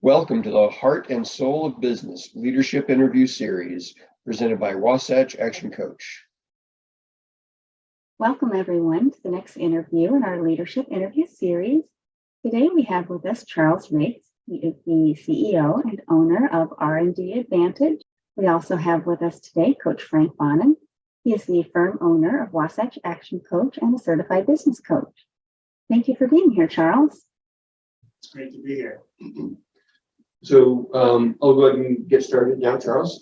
Welcome to the Heart and Soul of Business Leadership Interview Series, presented by Wasatch ActionCOACH. Welcome everyone to the next interview in our Leadership Interview Series. Today we have with us Charles Riggs. He is the CEO and owner of R&D Advantage. We also have with us today Coach Frank Bonnin. He is the firm owner of Wasatch ActionCOACH and a certified business coach. Thank you for being here, Charles. It's great to be here. So I'll go ahead and get started now, Charles.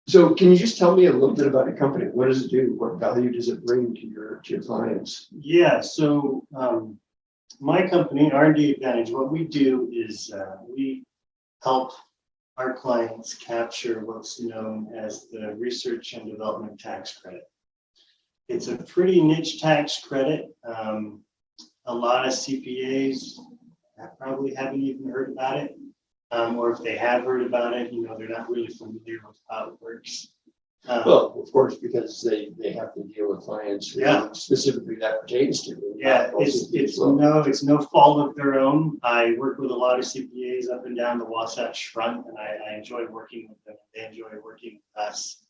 So can you just tell me a little bit about your company? What does it do? What value does it bring to your clients? Yeah, so my company, R&D Advantage, what we do is we help our clients capture what's known as the Research and Development Tax Credit. It's a pretty niche tax credit. A lot of CPAs probably haven't even heard about it, or if they have heard about it, they're not really familiar with how it works. Well, of course, because they have to deal with clients who specifically that pertains to. Yeah, it's no fault of their own. I work with a lot of CPAs up and down the Wasatch front, and I enjoy working with them. They enjoy working with us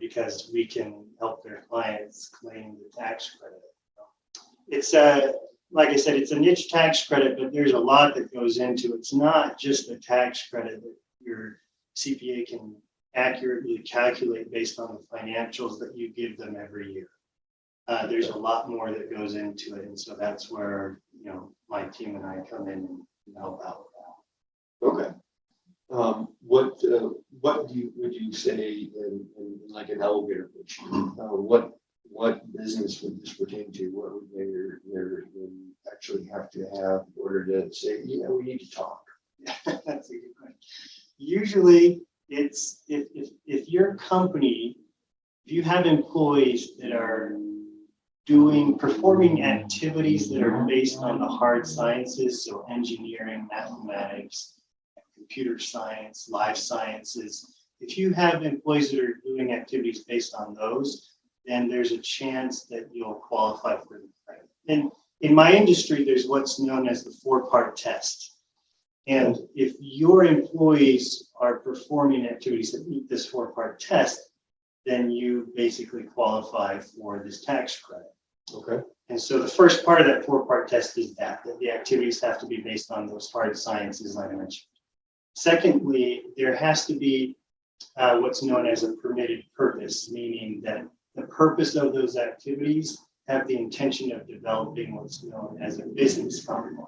because we can help their clients claim the tax credit. It's like I said, it's a niche tax credit, but there's a lot that goes into it. It's not just a tax credit that your CPA can accurately calculate based on the financials that you give them every year. There's a lot more that goes into it, and so that's where my team and I come in and help out with that. Okay. What would you say in like an elevator pitch? What business would this pertain to? What would they actually have to have in order to say, we need to talk? That's a good question. Usually, it's if your company, if you have employees that are performing activities that are based on the hard sciences, so engineering, mathematics, computer science, life sciences. If you have employees that are doing activities based on those, then there's a chance that you'll qualify for the credit. And in my industry, there's what's known as the 4-part test. And if your employees are performing activities that meet this 4-part test, then you basically qualify for this tax credit. Okay. And so the first part of that 4-part test is that the activities have to be based on those hard sciences like I mentioned. Secondly, there has to be what's known as a permitted purpose, meaning that the purpose of those activities have the intention of developing what's known as a business component.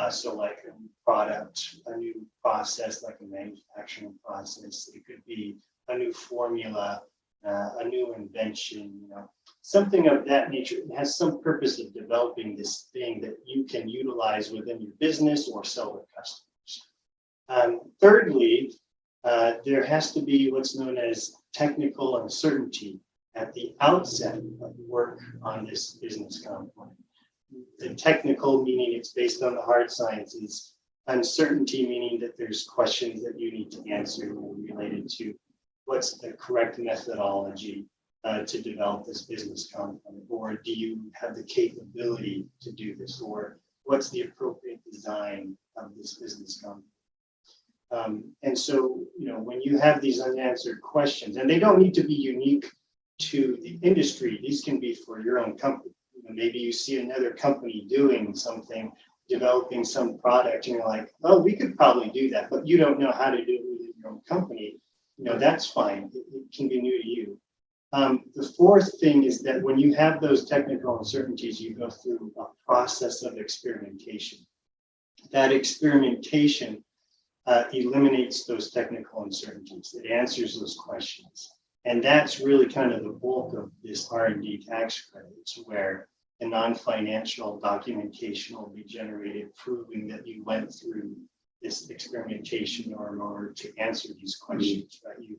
So like a new product, a new process, like a manufacturing process. It could be a new formula, a new invention, something of that nature. It has some purpose of developing this thing that you can utilize within your business or sell to customers. Thirdly, there has to be what's known as technical uncertainty at the outset of work on this business component. The technical meaning it's based on the hard sciences, uncertainty meaning that there's questions that you need to answer related to what's the correct methodology to develop this business component, or do you have the capability to do this, or what's the appropriate design of this business component. And so, when you have these unanswered questions, and they don't need to be unique to the industry, these can be for your own company. Maybe you see another company doing something, developing some product, and you're like, oh, we could probably do that, but you don't know how to do it within your own company. That's fine. It can be new to you. The fourth thing is that when you have those technical uncertainties, you go through a process of experimentation. That experimentation eliminates those technical uncertainties. It answers those questions. And that's really kind of the bulk of this R&D tax credits, where a non-financial documentation will be generated proving that you went through this experimentation in order to answer these questions, right?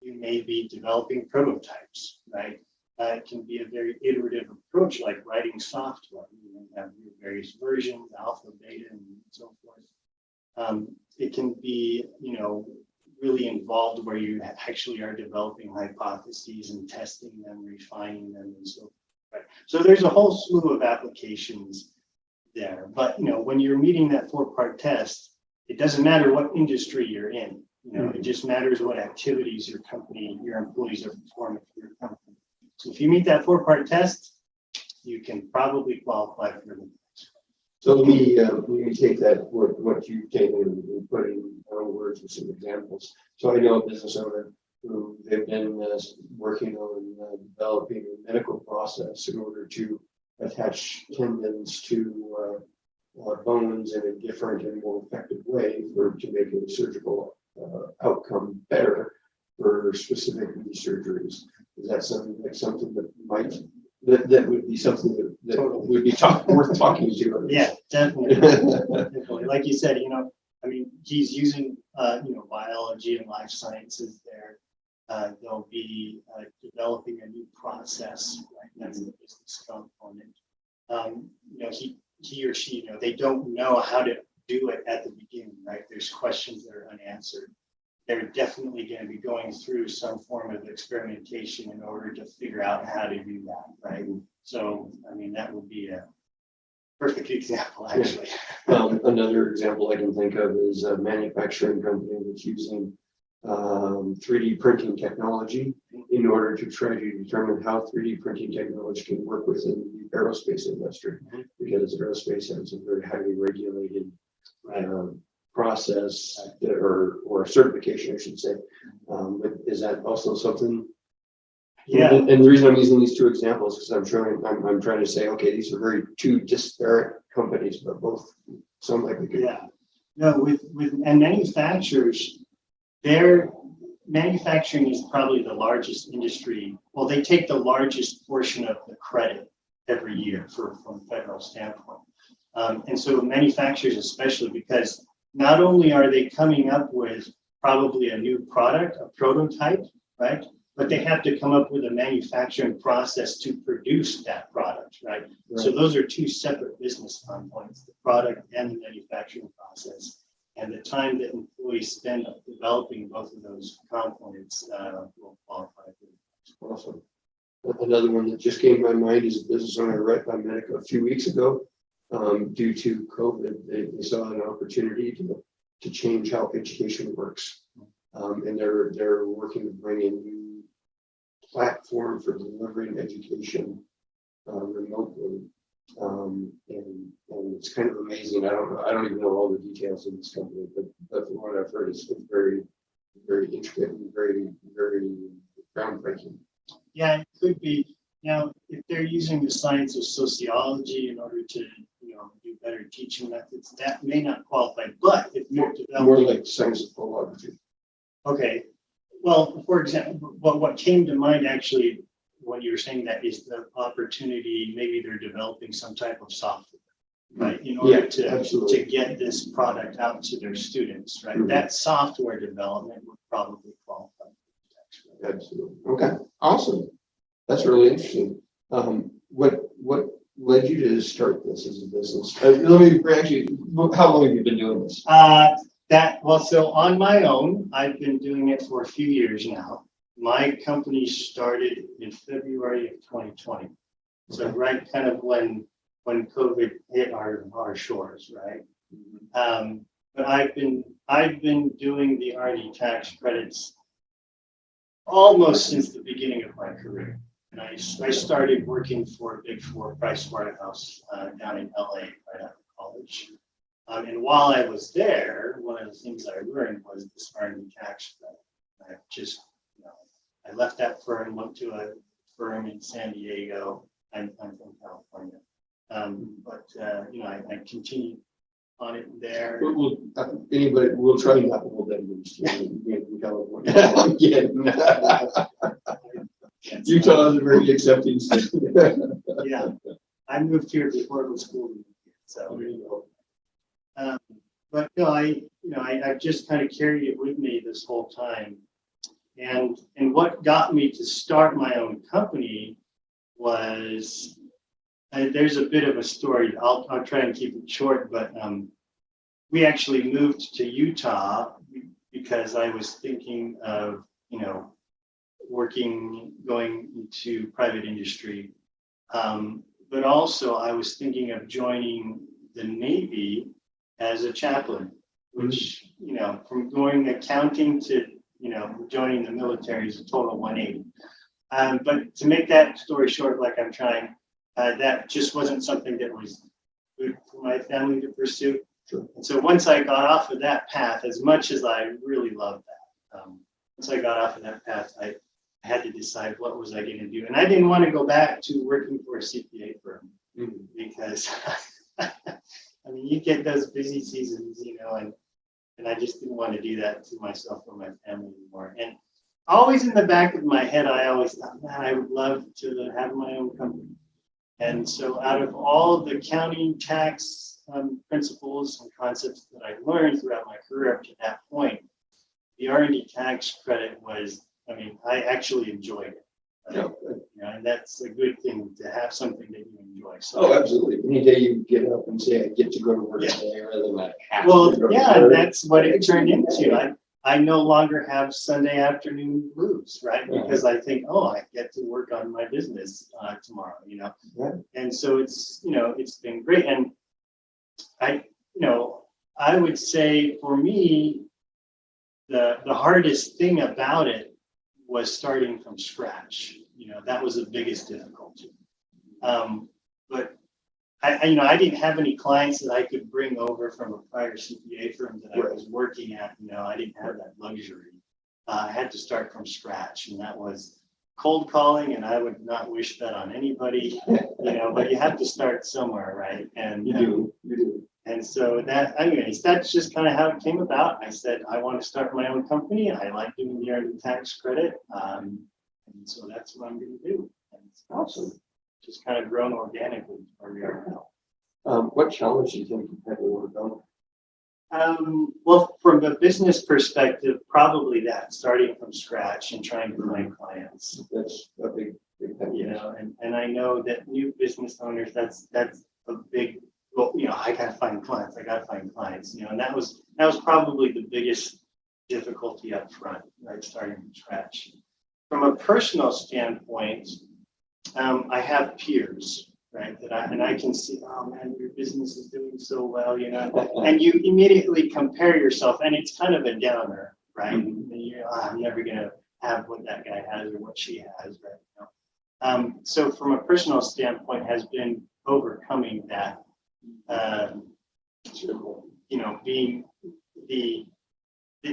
You may be developing prototypes, right? It can be a very iterative approach, like writing software. You may have various versions, alpha, beta, and so forth. It can be, really involved where you actually are developing hypotheses and testing them, refining them, and so forth. Right? So there's a whole slew of applications there. But when you're meeting that 4-part test, it doesn't matter what industry you're in. It just matters what activities your company, your employees are performing for your company. So if you meet that 4-part test, you can probably qualify for the. So let me take that, what you've taken and put in your own words with some examples. So I know a business owner who they've been working on developing a medical process in order to attach tendons to bones in a different and more effective way to make a surgical outcome better for specific knee surgeries. Is that something that would be something that Totally. would be worth talking to? Yeah, definitely. Definitely. Like you said, he's using, biology and life sciences there. They'll be developing a new process, right? That's the business component. He or she, they don't know how to do it at the beginning, right? There's questions that are unanswered. They're definitely going to be going through some form of experimentation in order to figure out how to do that, right? So, that would be a perfect example, actually. Another example I can think of is a manufacturing company that's using 3D printing technology in order to try to determine how 3D printing technology can work within the aerospace industry, because aerospace has a very highly regulated process or certification, I should say. But is that also something? Yeah. And the reason I'm using these two examples is I'm trying to say, okay, these are two disparate companies, but both sound like they could. Yeah. No, with manufacturers, their manufacturing is probably the largest industry. Well, they take the largest portion of the credit every year from a federal standpoint. And so manufacturers, especially, because not only are they coming up with probably a new product, a prototype, right? But they have to come up with a manufacturing process to produce that product, right? So those are two separate business components, the product and the manufacturing process. And the time that employees spend developing both of those components will qualify for it. Awesome. Another one that just came to my mind is a business owner I met a few weeks ago. Due to COVID, they saw an opportunity to change how education works. And they're working to bring a new platform for delivering education remotely. And it's kind of amazing. I don't even know all the details in this company, but from what I've heard, it's very, very intricate and very, very groundbreaking. Yeah, it could be. Now, if they're using the science of sociology in order to, do better teaching methods, that may not qualify. But if you're developing More like science of philosophy. Okay. Well, for example, what came to mind actually when you were saying that is the opportunity, maybe they're developing some type of software, right? In order to get this product out to their students, right? That software development would probably qualify. Absolutely. Okay. Awesome. That's really interesting. What led you to start this as a business? Let me actually, how long have you been doing this? So on my own, I've been doing it for a few years now. My company started in February of 2020. So right kind of when COVID hit our shores, right? But I've been doing the R&D tax credits almost since the beginning of my career. And I started working for a Big Four Price Waterhouse down in LA right after college. And while I was there, one of the things I learned was this R&D tax credit. I left that firm, went to a firm in San Diego. I'm from California. I continued on it there. We'll try not to hold that against you in California. Utah is a very accepting state. Yeah, I moved here before it was cool. So there you go. But no, I've just kind of carried it with me this whole time. And what got me to start my own company was, there's a bit of a story. I'll try and keep it short, but we actually moved to Utah because I was thinking of, going into private industry. But also I was thinking of joining the Navy as a chaplain. which, you know, from going accounting to, you know, joining the military is a total 180. But to make that story short, like I'm trying, that just wasn't something that was good for my family to pursue. Sure. And so once I got off of that path, as much as I really loved that, once I got off of that path, I had to decide what was I going to do. And I didn't want to go back to working for a CPA firm because, I mean, you get those busy seasons, you know, and I just didn't want to do that to myself or my family anymore. And always in the back of my head, I always thought, man, I would love to have my own company. And so out of all the accounting, tax principles and concepts that I learned throughout my career up to that point, the R&D tax credit was, I mean, I actually enjoyed it. Yeah. You know, and that's a good thing to have something that you enjoy. So, Oh, absolutely. Any day you get up and say, I get to go to work Yeah. today rather than I have well, to go to yeah, work. that's what it turned into. I no longer have Sunday afternoon blues, right? Because I think, oh, I get to work on my business tomorrow, you know? Yeah. And so it's, you know, it's been great. And I would say for me, the hardest thing about it was starting from scratch. You know, that was the biggest difficulty. But I didn't have any clients that I could bring over from a prior CPA firm that I was working at. You know, I didn't have that luxury. I had to start from scratch, and that was cold calling. And I would not wish that on anybody. You know, but you have to start somewhere, right? And You do. And so that, anyways, that's just kind of how it came about. I said, I want to start my own company. I like doing the R&D tax credit. And so that's what I'm going to do. And it's Awesome. just kind of grown organically where we are now. What challenge do you think you had to overcome? Well, from a business perspective, probably that, starting from scratch and trying to find clients. That's a big thing. You know, and I know that new business owners, that's a big, well, you know, I gotta find clients, you know, and that was probably the biggest difficulty up front, right, starting from scratch. From a personal standpoint, I have peers, right, that I can see, oh man, your business is doing so well, you know, and you immediately compare yourself, and it's kind of a downer, right? And you're, I'm never gonna have what that guy has or what she has, right? You know? So from a personal standpoint, has been overcoming that. You know, being the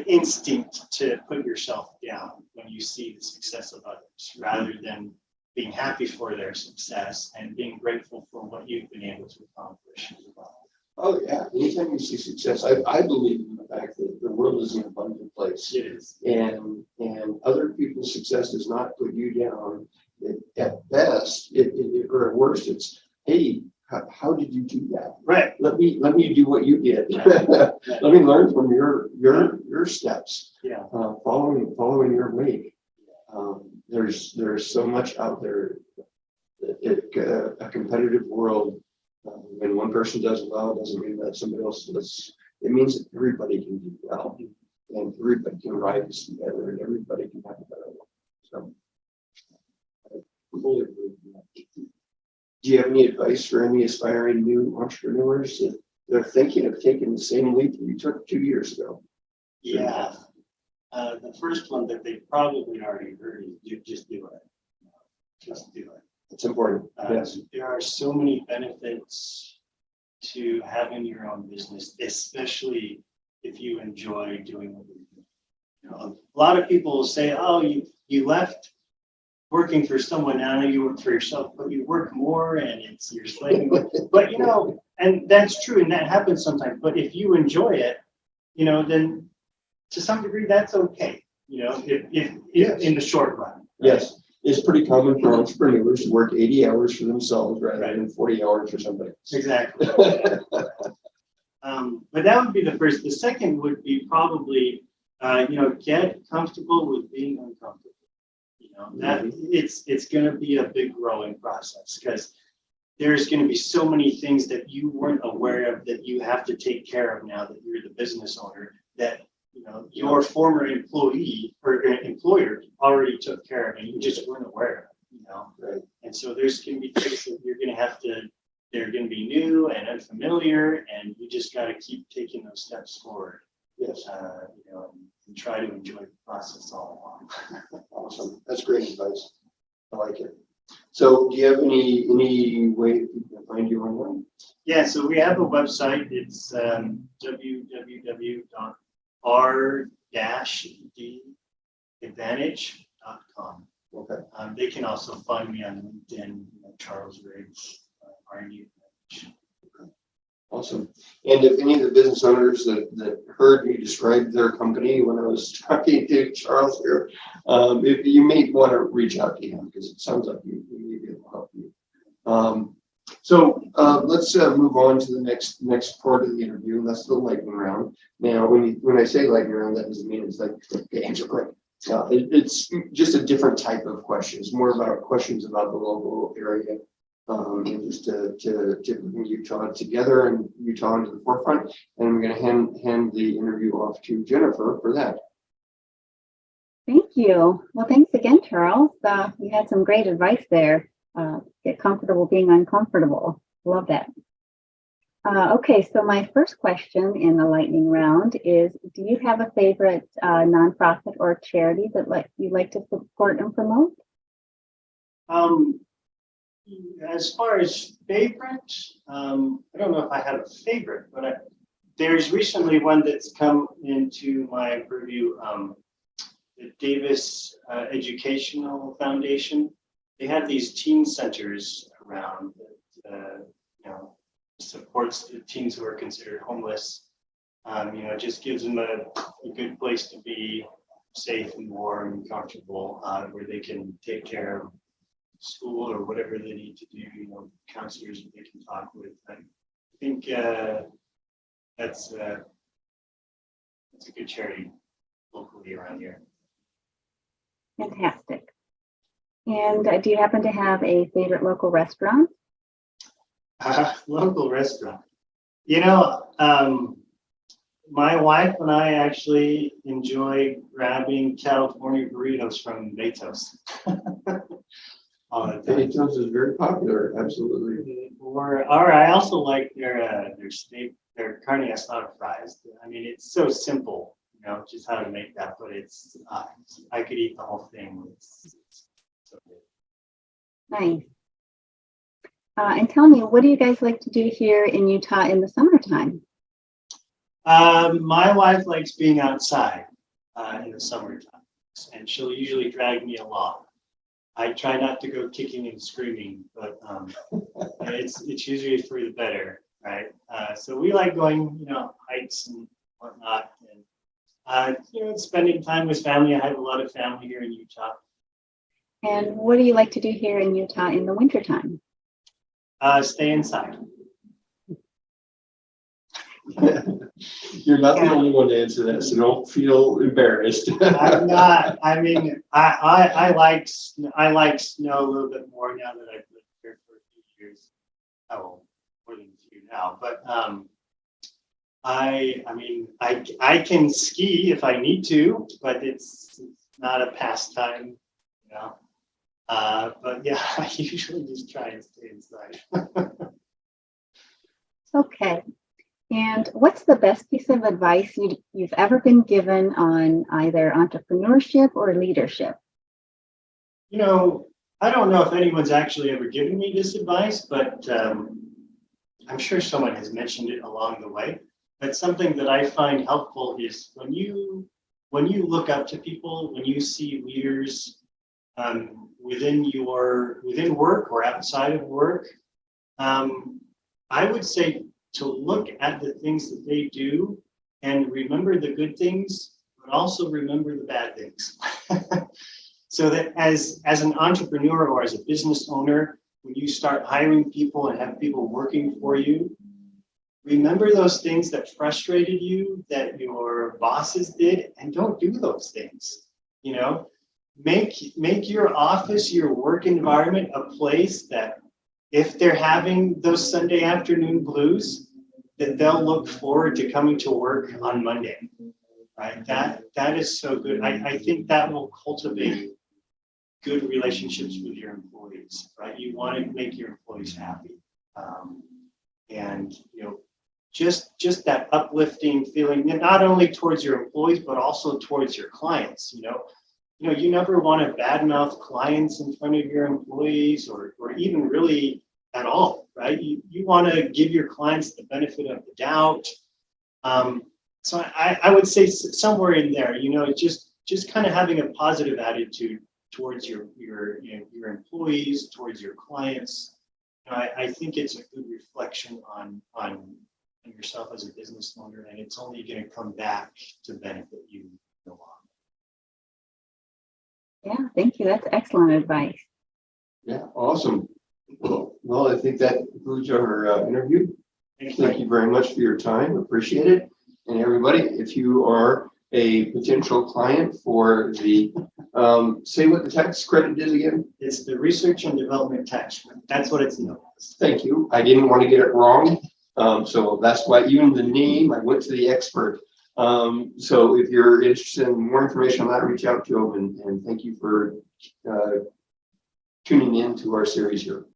instinct to put yourself down when you see the success of others, rather than being happy for their success and being grateful for what you've been able to accomplish as well. Oh yeah, anytime you see success, I believe in the fact that the world is an abundant place. It is. And other people's success does not put you down. At best, or at worst, it's, hey, how did you do that? Right. Let me do what you did. Right. Let me learn from your steps. Yeah. Following your wake. There's so much out there. A competitive world. When one person does well, it doesn't mean that somebody else does. It means that everybody can do well, and everybody can rise together, and everybody can have a better life. So, I fully agree with that. Do you have any advice for any aspiring new entrepreneurs that they're thinking of taking the same leap that you took 2 years ago? Yeah. The first one that they probably already heard is you just do it. Just do it. It's important. Yes. There are so many benefits to having your own business, especially if you enjoy doing what you do. You know, a lot of people will say, "Oh, you left working for someone, now you work for yourself, but you work more and it's you're slaving." But you know, and that's true, and that happens sometimes. But if you enjoy it, you know, then to some degree that's okay. You know, if in the short run. Right? Yes. It's pretty common for entrepreneurs to work 80 hours for themselves rather than 40 hours for somebody else. Exactly. But that would be the first. The second would be probably, you know, get comfortable with being uncomfortable. You know, that it's going to be a big growing process because there's going to be so many things that you weren't aware of that you have to take care of now that you're the business owner that, you know, your former employee or employer already took care of and you just weren't aware of, you know. Right. And so there's going to be things that you're going to have to, they're going to be new and unfamiliar, and you just got to keep taking those steps forward. Yes. And try to enjoy the process all along. Awesome. That's great advice. I like it. So do you have any way that people can find you online? Yeah, so we have a website. It's www.r-dadvantage.com. Okay. They can also find me on LinkedIn, Charles Riggs, R&D Advantage. Awesome. And if any of the business owners that heard me describe their company when I was talking to Charles here, if you may want to reach out to him because it sounds like we may be able to help you. So let's move on to the next part of the interview, and that's the lightning round. Now, when I say lightning round, that doesn't mean it's like the answer quick. It's just a different type of questions, more about questions about the local area. And just to bring Utah together and Utah into the forefront. And I'm going to hand the interview off to Jennifer for that. Thank you. Well, thanks again, Charles. You had some great advice there. Get comfortable being uncomfortable. Love that. Okay, so my first question in the lightning round is, do you have a favorite nonprofit or charity that you like to support and promote? As far as favorite, I don't know if I have a favorite, but there's recently one that's come into my purview, the Davis Educational Foundation. They have these teen centers around that, supports the teens who are considered homeless. It just gives them a good place to be safe and warm and comfortable, where they can take care of school or whatever they need to do, counselors that they can talk with. I think that's a good charity locally around here. Fantastic. And do you happen to have a favorite local restaurant? Local restaurant. My wife and I actually enjoy grabbing California burritos from Betos. Betos is very popular, absolutely. Or I also like their steak, their carne asada fries. I mean, it's so simple, just how to make that, but it's I could eat the whole thing. It's so good. Nice. And tell me, what do you guys like to do here in Utah in the summertime? My wife likes being outside in the summertime, and she'll usually drag me along. I try not to go kicking and screaming, but it's usually for the better, right? So we like going, hikes and whatnot, and spending time with family. I have a lot of family here in Utah. And what do you like to do here in Utah in the wintertime? Stay inside. You're not the only one to answer that, so don't feel embarrassed. I'm not. I mean, I like snow a little bit more now that I've lived here for a few years. Oh, more than a few now. But I can ski if I need to, but it's not a pastime, But yeah, I usually just try and stay inside. Okay. And what's the best piece of advice you've ever been given on either entrepreneurship or leadership? I don't know if anyone's actually ever given me this advice, but I'm sure someone has mentioned it along the way. But something that I find helpful is when you look up to people, when you see leaders within work or outside of work, I would say to look at the things that they do and remember the good things, but also remember the bad things. So that as an entrepreneur or as a business owner, when you start hiring people and have people working for you, remember those things that frustrated you, that your bosses did, and don't do those things. Make your office, your work environment a place that if they're having those Sunday afternoon blues, that they'll look forward to coming to work on Monday, right? That is so good. I think that will cultivate good relationships with your employees, right? You want to make your employees happy. And just that uplifting feeling, and not only towards your employees, but also towards your clients. You never want to badmouth clients in front of your employees, or even really at all, right? You want to give your clients the benefit of the doubt. So I would say somewhere in there, just kind of having a positive attitude towards your employees, towards your clients. I think it's a good reflection on yourself as a business owner, and it's only going to come back to benefit you in the long run. Yeah, thank you. That's excellent advice. Yeah, awesome. Well, I think that concludes our interview. Thank you very much for your time. Appreciate it. And everybody, if you are a potential client for the, say what the tax credit is again. It's the research and development tax credit. That's what it's known as. Thank you. I didn't want to get it wrong. So that's why even the name, I went to the expert. So if you're interested in more information on that, reach out to them, and thank you for tuning in to our series here.